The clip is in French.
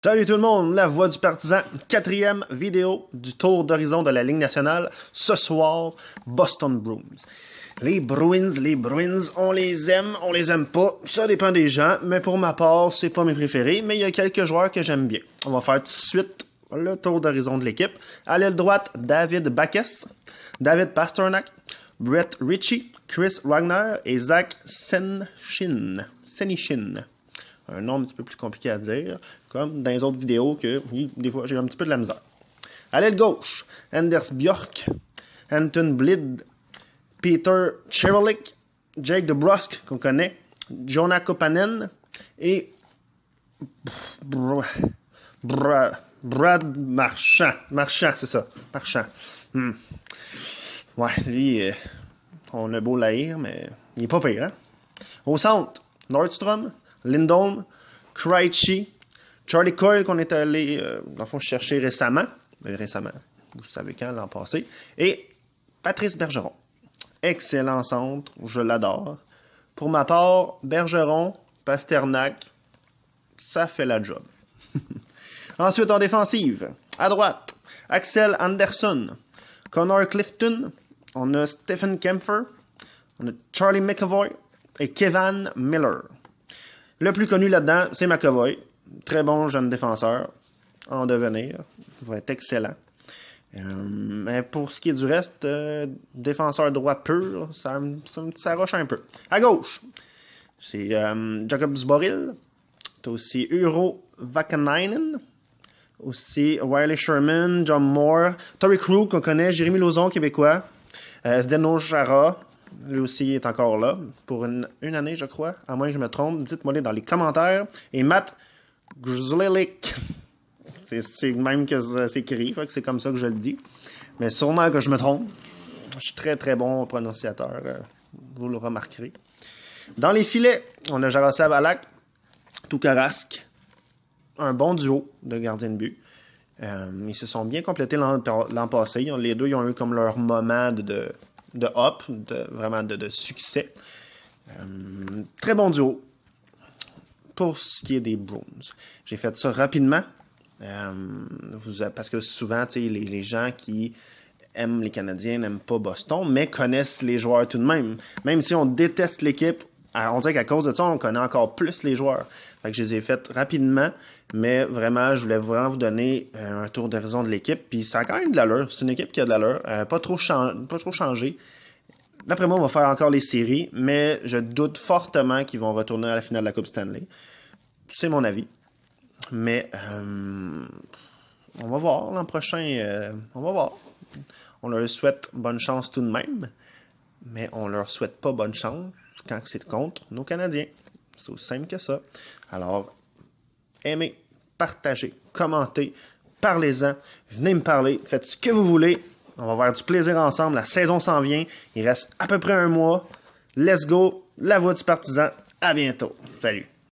Salut tout le monde, la voix du partisan, quatrième vidéo du tour d'horizon de la Ligue nationale. Ce soir, Boston Bruins. Les Bruins, on les aime pas, ça dépend des gens, mais pour ma part, c'est pas mes préférés, mais il y a quelques joueurs que j'aime bien. On va faire tout de suite le tour d'horizon de l'équipe. À l'aile droite, David Backes, David Pastrnak, Brett Ritchie, Chris Wagner et Zach Senyshyn. Un nom un petit peu plus compliqué à dire, comme dans les autres vidéos que, oui, des fois, j'ai un petit peu de la misère. À l'aile gauche, Anders Bjork, Anton Blid, Peter Cherelik, Jake DeBrusk, qu'on connaît, Jonah Kopanen et Brad Marchand. Marchand, c'est ça. Marchand. Ouais, lui, on a beau l'haïr, mais il est pas pire, hein? Au centre, Nordstrom, Lindholm, Krejci, Charlie Coyle qu'on est allé, dans le fond, chercher récemment, vous savez quand, l'an passé, et Patrice Bergeron. Excellent centre, je l'adore. Pour ma part, Bergeron, Pastrnak, ça fait la job. Ensuite, en défensive, à droite, Axel Andersson, Connor Clifton, on a Stephen Kampfer, on a Charlie McAvoy et Kevin Miller. Le plus connu là-dedans, c'est McAvoy. Très bon jeune défenseur en devenir. Il va être excellent. Mais pour ce qui est du reste, défenseur droit pur, ça roche un peu. À gauche, c'est Jacob Zboril. T'as aussi Uro Vakanainen. Aussi Riley Sherman, John Moore, Torrey Krug qu'on connaît, Jérémy Lauzon, québécois. Zdeno Chara. Lui aussi est encore là, pour une année, je crois. À moins que je me trompe, dites-moi-les dans les commentaires. Et Matt Grzelcyk. C'est même que c'est écrit, c'est comme ça que je le dis. Mais sûrement que je me trompe. Je suis très très bon prononciateur, vous le remarquerez. Dans les filets, on a Jaroslav Halak, Tukarask. Un bon duo de gardiens de but. Ils se sont bien complétés l'an passé. Les deux ils ont eu comme leur moment de hop, vraiment de succès. Très bon duo. Pour ce qui est des Bruins, j'ai fait ça rapidement. Parce que souvent, les gens qui aiment les Canadiens n'aiment pas Boston, mais connaissent les joueurs tout de même. Même si on déteste l'équipe, on dirait qu'à cause de ça, on connaît encore plus les joueurs. Fait que je les ai fait rapidement, mais vraiment, je voulais vraiment vous donner un tour d'horizon de l'équipe. Puis ça a quand même de l'allure. C'est une équipe qui a de l'allure. Pas trop changé. D'après moi, on va faire encore les séries, mais je doute fortement qu'ils vont retourner à la finale de la Coupe Stanley. C'est mon avis. Mais on va voir l'an prochain. On va voir. On leur souhaite bonne chance tout de même, mais on leur souhaite pas bonne chance quand c'est contre nos Canadiens. C'est aussi simple que ça. Alors, aimez, partagez, commentez, parlez-en, venez me parler, faites ce que vous voulez. On va avoir du plaisir ensemble. La saison s'en vient. Il reste à peu près un mois. Let's go. La voix du partisan. À bientôt. Salut.